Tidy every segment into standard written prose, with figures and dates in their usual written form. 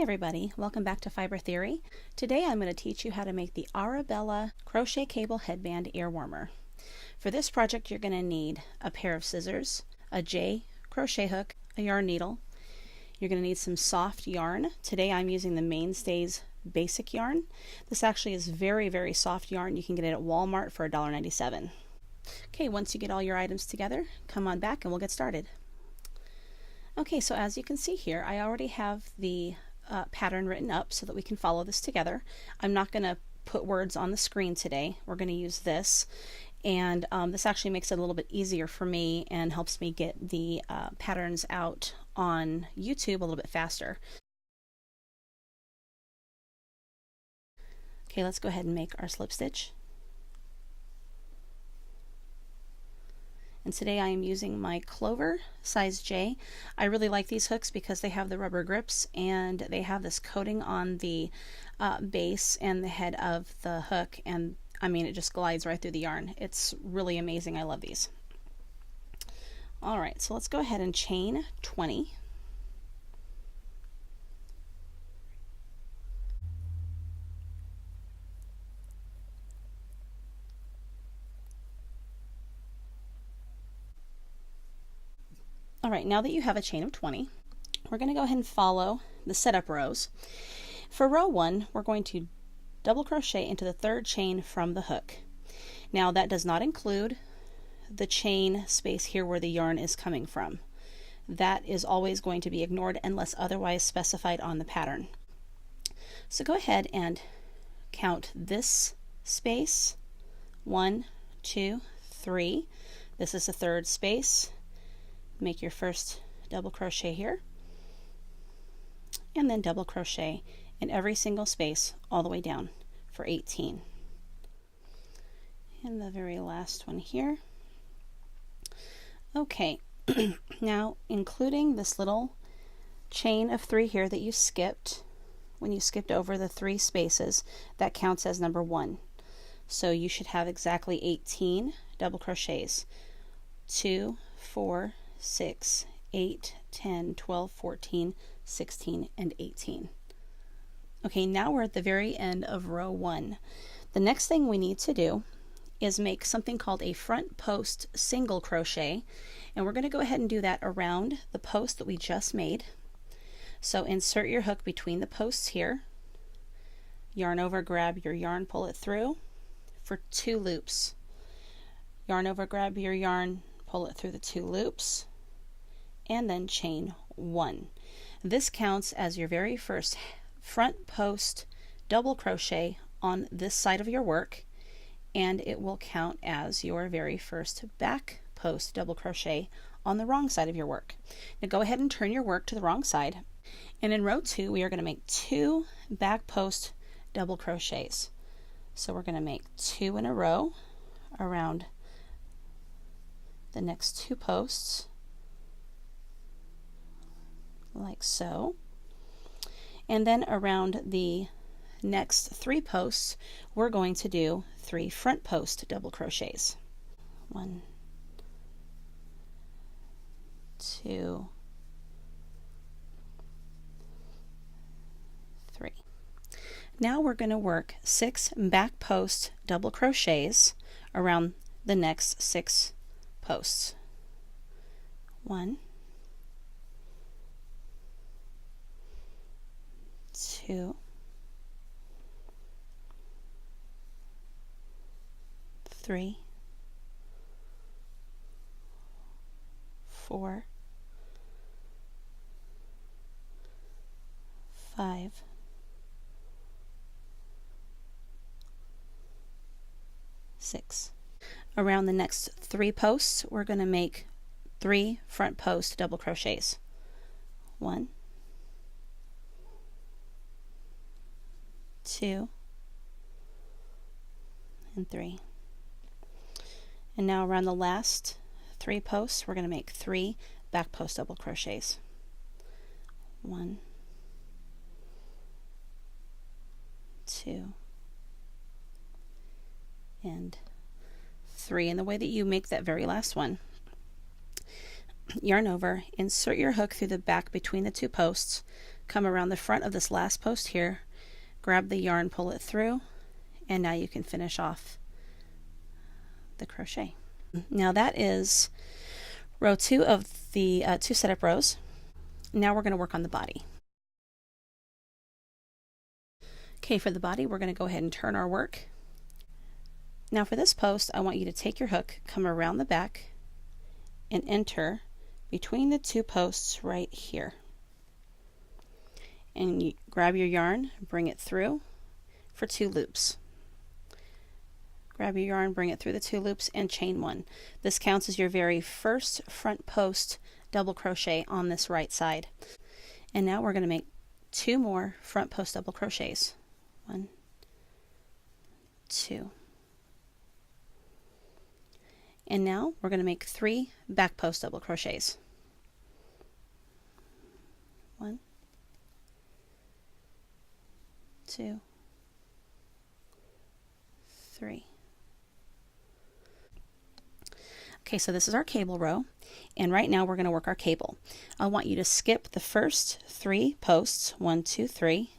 everybody, welcome back to Fiber Theory. Today I'm going to teach you how to make the Arabella crochet cable headband ear warmer. For this project you're going to need a pair of scissors, a J Crochet Hook, a yarn needle. You're going to need some soft yarn. Today I'm using the Mainstays basic yarn. This actually is very soft yarn. You can get it at Walmart for $1.97. Okay, once you get all your items together, come on back and we'll get started. Okay, so as you can see here, I already have the pattern written up so that we can follow this together. I'm not going to put words on the screen today. We're going to use this, and this actually makes it a little bit easier for me and helps me get the patterns out on YouTube a little bit faster. Okay, let's go ahead and make our slip stitch. And today I am using my Clover size J. I really like these hooks because they have the rubber grips and they have this coating on the base and the head of the hook, and I mean it just glides right through the yarn. It's really amazing. I love these. Alright, so let's go ahead and chain 20. Alright, now that you have a chain of 20, we're going to go ahead and follow the setup rows. For row 1, we're going to double crochet into the third chain from the hook. Now that does not include the chain space here where the yarn is coming from. That is always going to be ignored unless otherwise specified on the pattern. So go ahead and count this space. 1, 2, 3. This is the third space. Make your first double crochet here, and then double crochet in every single space all the way down for 18. And the very last one here. Okay, now including this little chain of 3 here that you skipped, when you skipped over the 3 spaces, that counts as number 1. So you should have exactly 18 double crochets. 2, 4, 6, 8, 10, 12, 14, 16, and 18. Okay, now we're at the very end of row 1. The next thing we need to do is make something called a front post single crochet, and we're going to go ahead and do that around the post that we just made. So insert your hook between the posts here, yarn over, grab your yarn, pull it through for 2 loops. Yarn over, grab your yarn, pull it through the 2 loops, and then chain 1. This counts as your very first front post double crochet on this side of your work, and it will count as your very first back post double crochet on the wrong side of your work. Now go ahead and turn your work to the wrong side, and in row 2 we are going to make 2 back post double crochets. So we're going to make 2 in a row around the next 2 posts, like so, and then around the next 3 posts we're going to do 3 front post double crochets. 1, 2, 3. Now we're going to work 6 back post double crochets around the next 6 posts. 1, 2, 3, 4, 5, 6. Around the next 3 posts we're going to make 3 front post double crochets. 1, 2, and 3. And now around the last 3 posts we're going to make 3 back post double crochets. 1, 2, and 3. And the way that you make that very last one, yarn over, insert your hook through the back between the 2 posts, come around the front of this last post here, grab the yarn, pull it through, and now you can finish off the crochet. Now that is row 2 of the 2 setup rows. Now we're going to work on the body. Okay, for the body we're going to go ahead and turn our work. Now for this post, I want you to take your hook, come around the back, and enter between the 2 posts right here. And you grab your yarn, bring it through for 2 loops. Grab your yarn, bring it through the 2 loops, and chain 1. This counts as your very first front post double crochet on this right side. And now we're going to make 2 more front post double crochets. 1, 2. And now we're going to make 3 back post double crochets. 1, 2, 3. Okay, so this is our cable row, and right now we're going to work our cable. I want you to skip the first 3 posts, 1, 2, 3,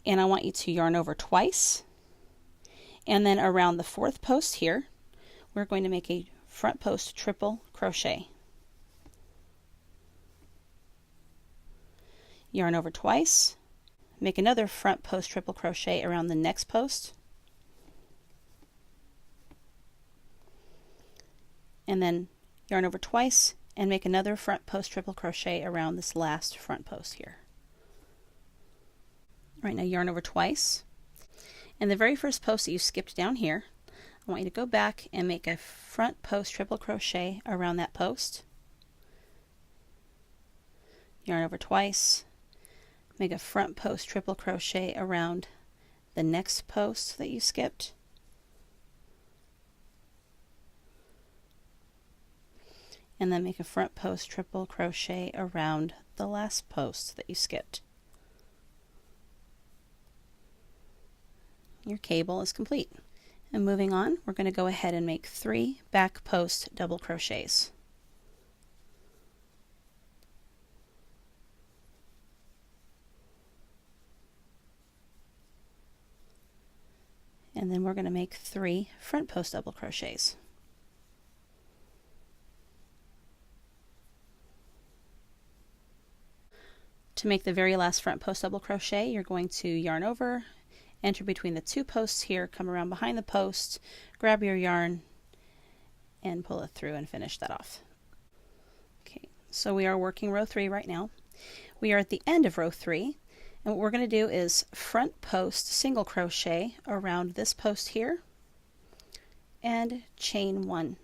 and I want you to yarn over twice, and then around the 4th post here, we're going to make a front post triple crochet. Yarn over twice, make another front post triple crochet around the next post, and then yarn over twice and make another front post triple crochet around this last front post here. All right, now yarn over twice, and the very first post that you skipped down here, I want you to go back and make a front post triple crochet around that post. Yarn over twice, make a front post triple crochet around the next post that you skipped. And then make a front post triple crochet around the last post that you skipped. Your cable is complete. And moving on, we're going to go ahead and make 3 back post double crochets. And then we're going to make 3 front post double crochets. To make the very last front post double crochet, you're going to yarn over, enter between the 2 posts here, come around behind the post, grab your yarn, and pull it through and finish that off. Okay, so we are working row 3 right now. We are at the end of row 3, and what we're going to do is front post single crochet around this post here, and chain 1.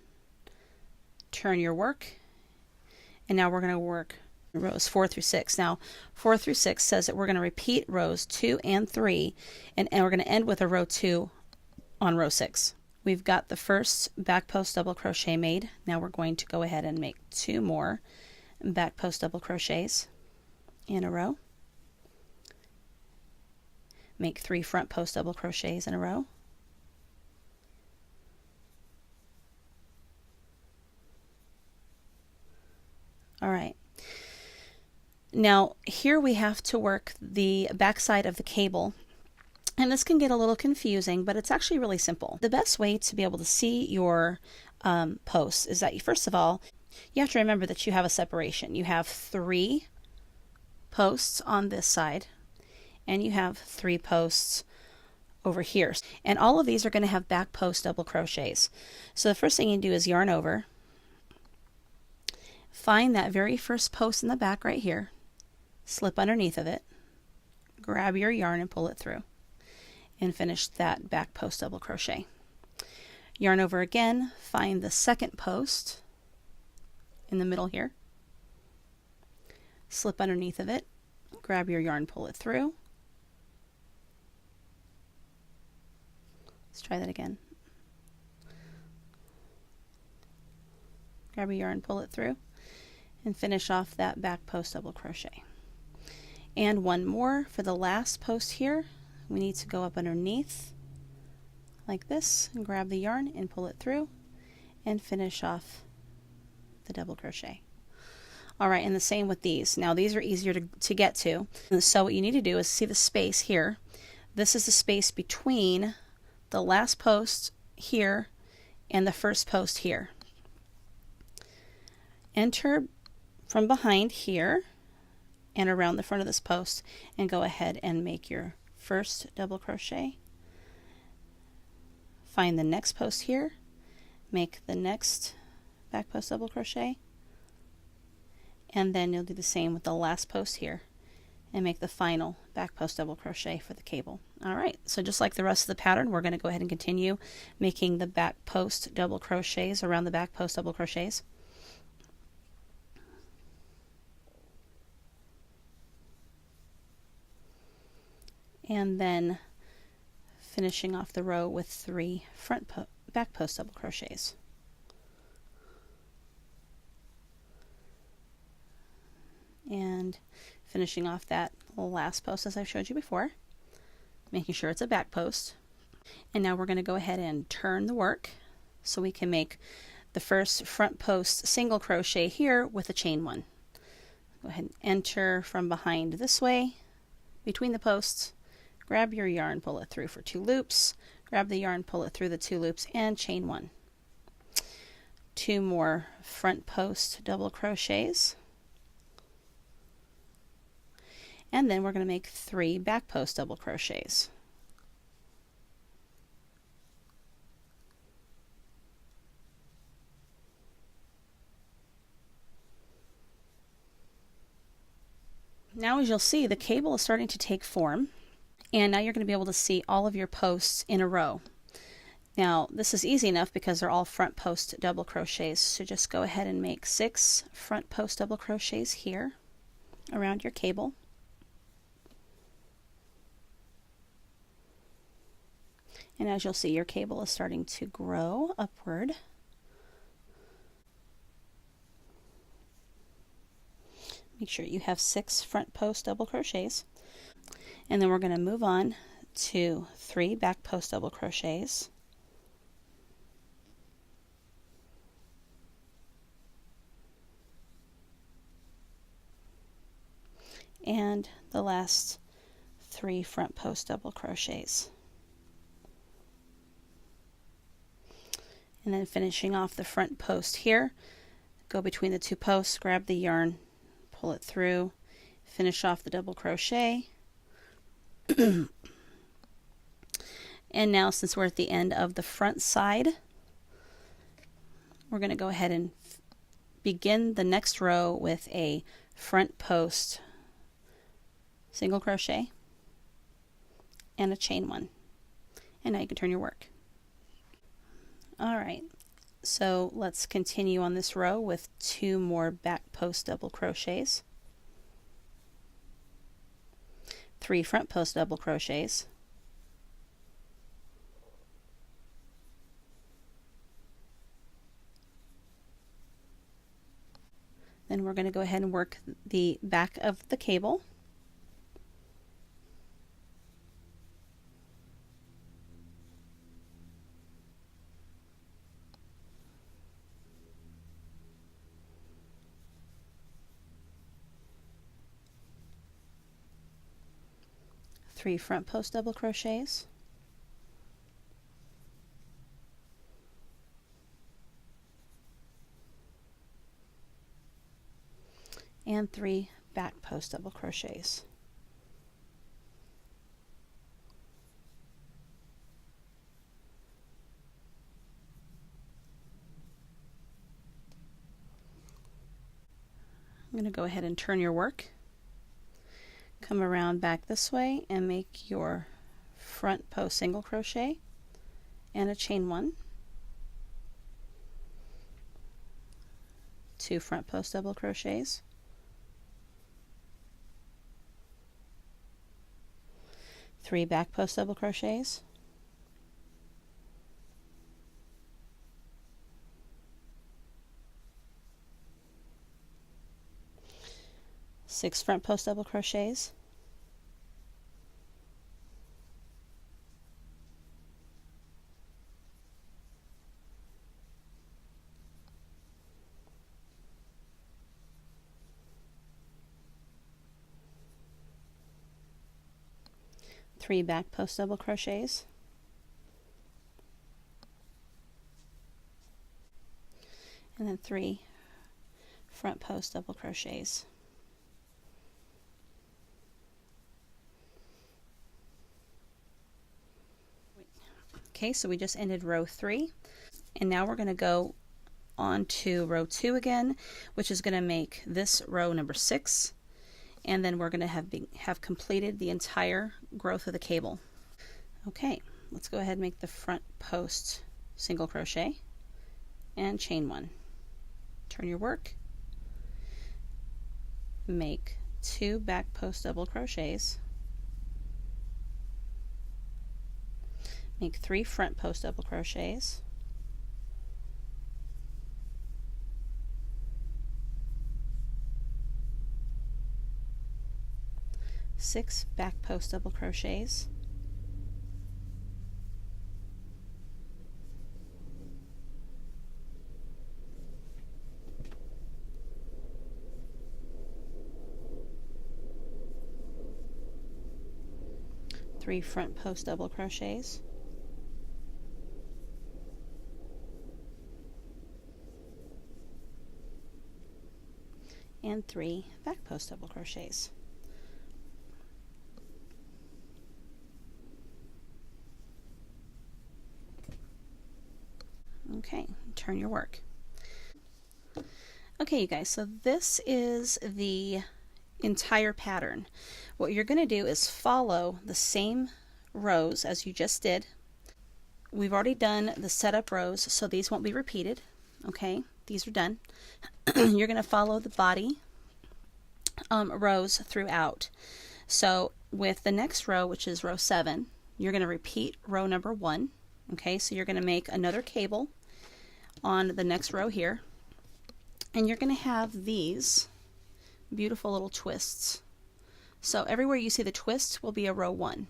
Turn your work, and now we're going to work rows 4 through 6. Now 4 through 6 says that we're going to repeat rows 2 and 3, and we're going to end with a row 2 on row 6. We've got the first back post double crochet made. Now we're going to go ahead and make 2 more back post double crochets in a row. Make 3 front post double crochets in a row. All right. Now here we have to work the back side of the cable, and this can get a little confusing, but it's actually really simple. The best way to be able to see your posts is that first of all, you have to remember that you have a separation. You have 3 posts on this side, and you have 3 posts over here, and all of these are going to have back post double crochets. So the first thing you do is yarn over, find that very first post in the back right here, slip underneath of it, grab your yarn and pull it through, and finish that back post double crochet. Yarn over again, find the second post in the middle here, slip underneath of it, grab your yarn, pull it through. Let's try that again. Grab your yarn, pull it through, and finish off that back post double crochet. And one more for the last post here. We need to go up underneath like this and grab the yarn and pull it through and finish off the double crochet. All right, and the same with these. Now these are easier to get to. So what you need to do is see the space here. This is the space between the last post here and the first post here. Enter from behind here and around the front of this post and go ahead and make your first double crochet. Find the next post here, make the next back post double crochet, and then you'll do the same with the last post here and make the final back post double crochet for the cable. Alright, so just like the rest of the pattern, we're going to go ahead and continue making the back post double crochets around the back post double crochets. And then finishing off the row with 3 back post double crochets. And finishing off that last post as I showed you before, making sure it's a back post. And now we're going to go ahead and turn the work so we can make the first front post single crochet here with a chain 1. Go ahead and enter from behind this way between the posts, grab your yarn, pull it through for 2 loops, grab the yarn, pull it through the 2 loops, and chain 1. 2 more front post double crochets. And then we're going to make 3 back post double crochets. Now as you'll see, the cable is starting to take form, and now you're going to be able to see all of your posts in a row. Now this is easy enough because they're all front post double crochets, so just go ahead and make 6 front post double crochets here around your cable. And as you'll see, your cable is starting to grow upward. Make sure you have 6 front post double crochets. And then we're going to move on to 3 back post double crochets. And the last 3 front post double crochets. And then finishing off the front post here, go between the 2 posts, grab the yarn, pull it through, finish off the double crochet. And now since we're at the end of the front side, we're going to go ahead and begin the next row with a front post single crochet and a chain 1. And now you can turn your work. Alright, so let's continue on this row with 2 more back post double crochets, 3 front post double crochets, then we're going to go ahead and work the back of the cable. Three front post double crochets, and 3 back post double crochets. I'm going to go ahead and turn your work. Come around back this way and make your front post single crochet and a chain 1, 2 front post double crochets, 3 back post double crochets, six front post double crochets, 3 back post double crochets, and then 3 front post double crochets. Okay, so we just ended row 3, and now we're going to go on to row 2 again, which is going to make this row number 6, and then we're going to have completed the entire growth of the cable. Okay, let's go ahead and make the front post single crochet and chain 1. Turn your work, make 2 back post double crochets, make 3 front post double crochets, six back post double crochets, three front post double crochets, and 3 back post double crochets. Okay, turn your work. Okay, you guys, so this is the entire pattern. What you're going to do is follow the same rows as you just did. We've already done the setup rows, so these won't be repeated. Okay, these are done. You're going to follow the body rows throughout. So with the next row, which is row 7, you're going to repeat row number 1. Okay, so you're going to make another cable on the next row here, and you're going to have these beautiful little twists. So everywhere you see the twist will be a row 1.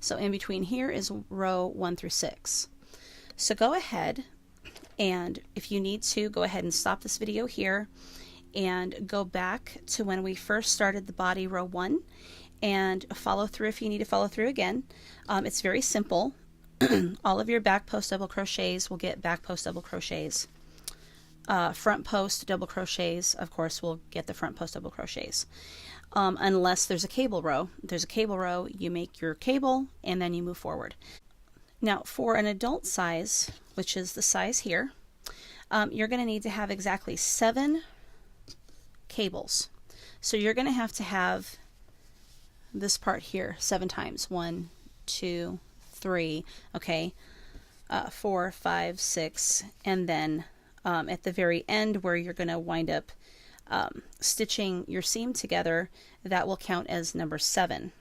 So in between here is row 1 through 6. So go ahead, and if you need to, go ahead and stop this video here and go back to when we first started the body row 1 and follow through if you need to follow through again. It's very simple. All of your back post double crochets will get back post double crochets. Front post double crochets, of course, will get the front post double crochets. Unless there's a cable row. If there's a cable row, you make your cable and then you move forward. Now for an adult size, which is the size here, you're going to need to have exactly 7 cables. So you're going to have this part here 7 times. 1, 2, 3, okay, 4, 5, 6, and then at the very end where you're going to wind up stitching your seam together, that will count as number 7.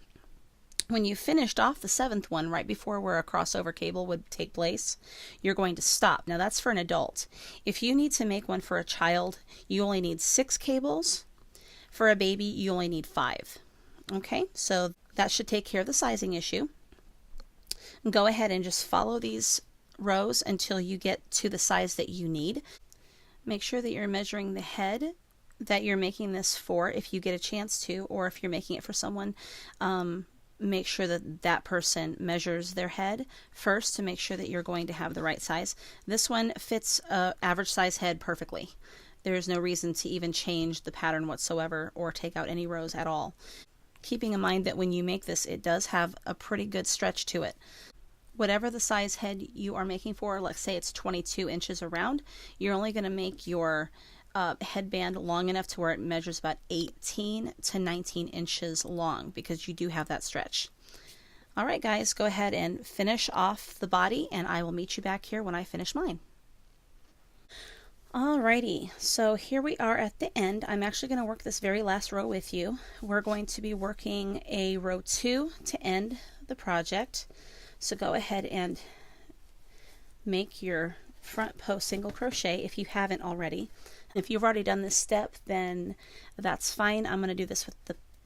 When you finished off the 7th one, right before where a crossover cable would take place, you're going to stop. Now that's for an adult. If you need to make one for a child, you only need 6 cables. For a baby, you only need 5. Okay, so that should take care of the sizing issue. Go ahead and just follow these rows until you get to the size that you need. Make sure that you're measuring the head that you're making this for if you get a chance to, or if you're making it for someone, make sure that that person measures their head first to make sure that you're going to have the right size. This one fits an average size head perfectly. There is no reason to even change the pattern whatsoever or take out any rows at all. Keeping in mind that when you make this, it does have a pretty good stretch to it. Whatever the size head you are making for, let's say it's 22 inches around, you're only going to make your headband long enough to where it measures about 18 to 19 inches long, because you do have that stretch. Alright guys, go ahead and finish off the body, and I will meet you back here when I finish mine. Alrighty, so here we are at the end. I'm actually going to work this very last row with you. We're going to be working a row 2 to end the project. So go ahead and make your front post single crochet if you haven't already. If you've already done this step, then that's fine. I'm going to do this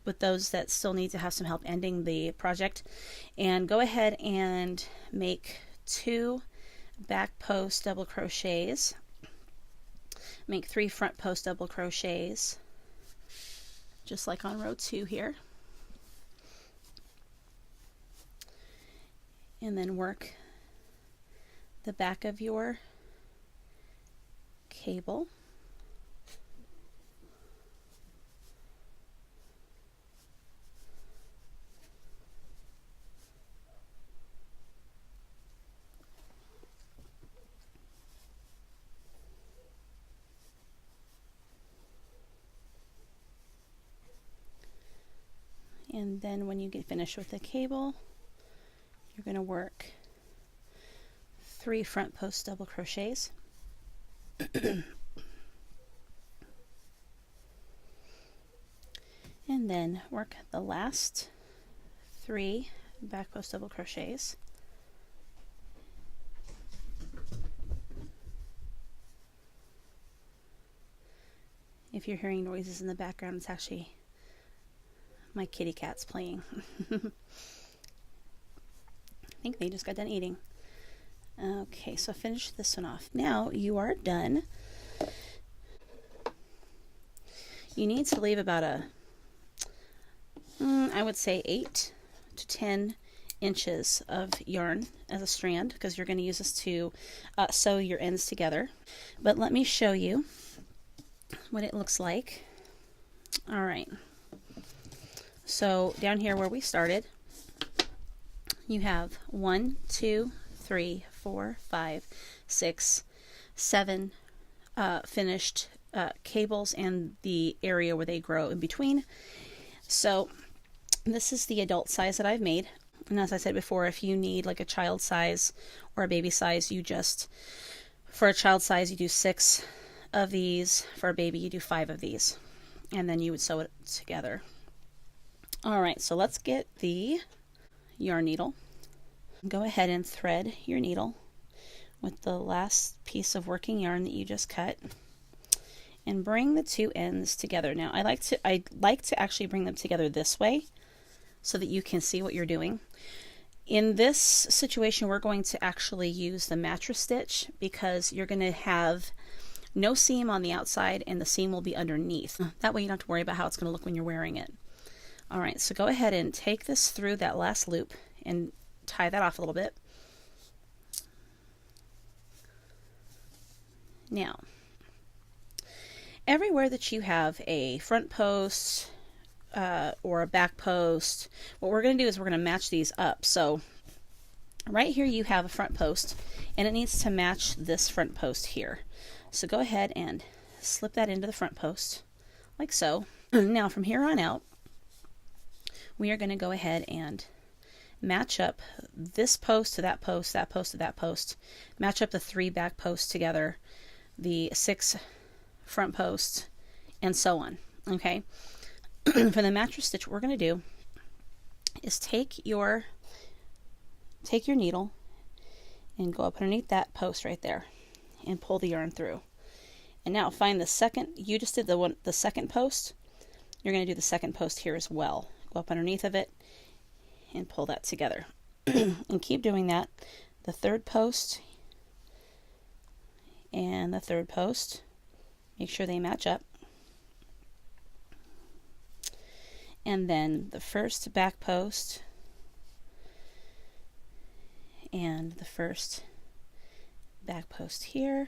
with those that still need to have some help ending the project. And go ahead and make 2 back post double crochets. Make 3 front post double crochets, just like on row 2 here. and then work the back of your cable. And then when you get finished with the cable, you're going to work 3 front post double crochets. And then work the last 3 back post double crochets. If you're hearing noises in the background, it's actually my kitty cat's playing. I think they just got done eating. Okay, so finish this one off. Now you are done. You need to leave about I would say 8 to 10 inches of yarn as a strand, because you're going to use this to sew your ends together. But let me show you what it looks like. All right. So down here where we started, you have 1, 2, 3, 4, 5, 6, 7 finished cables and the area where they grow in between. So this is the adult size that I've made. And as I said before, if you need like a child size or a baby size, you just, for a child size, you do 6 of these. For a baby, you do 5 of these. And then you would sew it together. All right, so let's get the yarn needle. Go ahead and thread your needle with the last piece of working yarn that you just cut, and bring the 2 ends together. Now I like to actually bring them together this way so that you can see what you're doing. In this situation, we're going to actually use the mattress stitch, because you're going to have no seam on the outside and the seam will be underneath. That way you don't have to worry about how it's going to look when you're wearing it. All right, so go ahead and take this through that last loop and tie that off a little bit. Now, everywhere that you have a front post or a back post, what we're going to do is we're going to match these up. So right here you have a front post, and it needs to match this front post here. So go ahead and slip that into the front post, like so. Now from here on out, we are going to go ahead and match up this post to that post, that post to that post, match up the 3 back posts together, the 6 front posts, and so on. Okay. For the mattress stitch, what we're going to do is take your needle and go up underneath that post right there and pull the yarn through. And now find the second, you just did the second post, you're going to do the second post here as well. Go up underneath of it and pull that together. And keep doing that. The 3rd post and the 3rd post, make sure they match up. And then the 1st back post and the 1st back post here.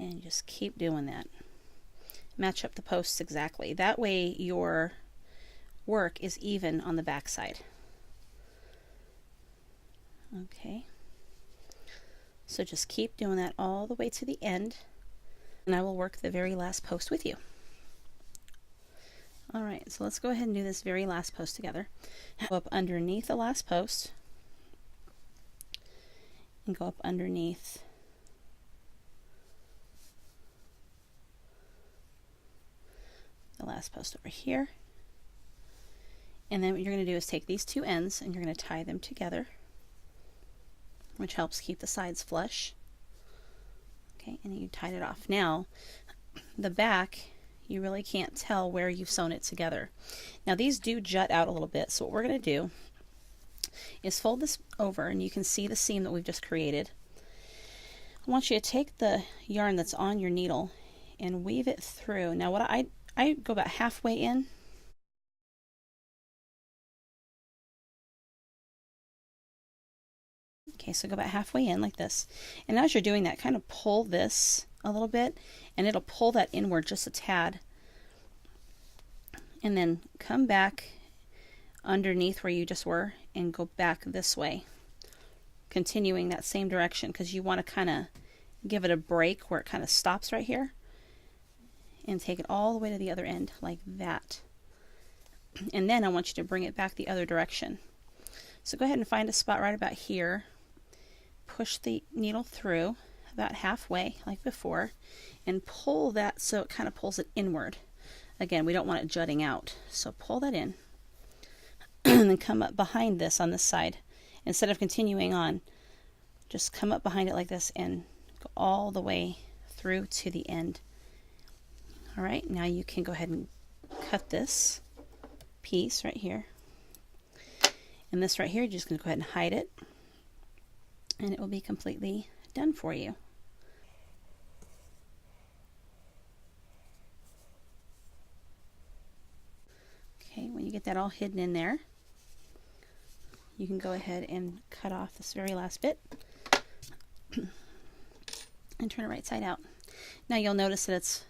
And just keep doing that. Match up the posts exactly. That way your work is even on the back side. Okay. So just keep doing that all the way to the end, and I will work the very last post with you. All right, so let's go ahead and do this very last post together. Go up underneath the last post and go up underneath the last post over here. And then what you're going to do is take these 2 ends and you're going to tie them together, which helps keep the sides flush. Okay, and you tied it off. Now, the back, you really can't tell where you've sewn it together. Now, these do jut out a little bit, so what we're going to do is fold this over, and you can see the seam that we've just created. I want you to take the yarn that's on your needle and weave it through. Now, what I go about halfway in Okay, so go about halfway in like this. And as you're doing that, kind of pull this a little bit, and it'll pull that inward just a tad. And then come back underneath where you just were and go back this way, continuing that same direction, because you want to kind of give it a break where it kind of stops right here, and take it all the way to the other end like that. And then I want you to bring it back the other direction. So go ahead and find a spot right about here, push the needle through about halfway like before, and pull that so it kind of pulls it inward. Again, we don't want it jutting out, so pull that in and then come up behind this on this side. Instead of continuing on, just come up behind it like this and go all the way through to the end. All right, now you can go ahead and cut this piece right here. And this right here, you're just going to go ahead and hide it, and it will be completely done for you. Okay, when you get that all hidden in there, you can go ahead and cut off this very last bit and turn it right side out. Now you'll notice that it's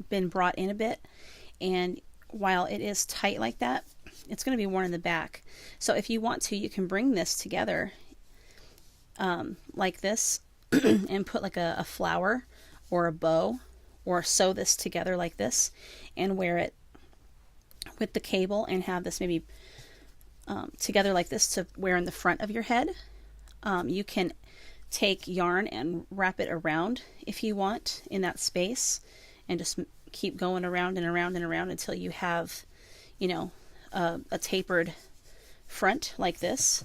been brought in a bit, and while it is tight like that, it's going to be worn in the back. So if you want to, you can bring this together like this and put like a flower or a bow, or sew this together like this and wear it with the cable, and have this maybe together like this to wear in the front of your head. You can take yarn and wrap it around if you want in that space, and just keep going around and around and around until you have, you know, a tapered front like this.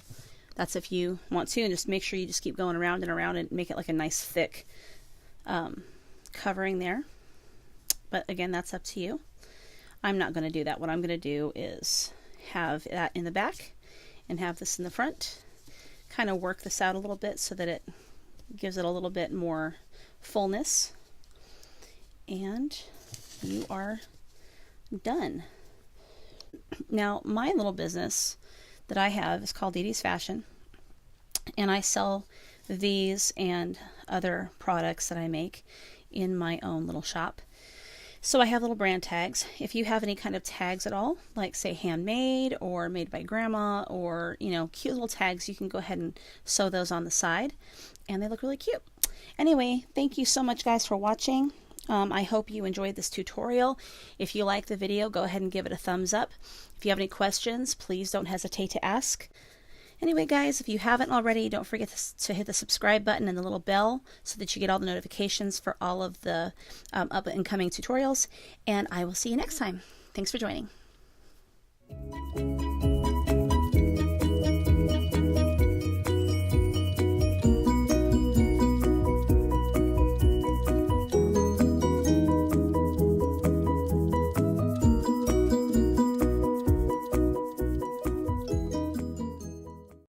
That's if you want to, and just make sure you just keep going around and around and make it like a nice thick covering there. But again, that's up to you. I'm not going to do that. What I'm going to do is have that in the back and have this in the front. Kind of work this out a little bit so that it gives it a little bit more fullness. And you are done. Now, my little business that I have is called Dee Dee's Fashion, and I sell these and other products that I make in my own little shop. So I have little brand tags. If you have any kind of tags at all, like say handmade or made by grandma, or, you know, cute little tags, you can go ahead and sew those on the side, and they look really cute. Anyway, thank you so much, guys, for watching. I hope you enjoyed this tutorial. If you like the video, go ahead and give it a thumbs up. If you have any questions, please don't hesitate to ask. Anyway, guys, if you haven't already, don't forget to hit the subscribe button and the little bell so that you get all the notifications for all of the up and coming tutorials. And I will see you next time. Thanks for joining.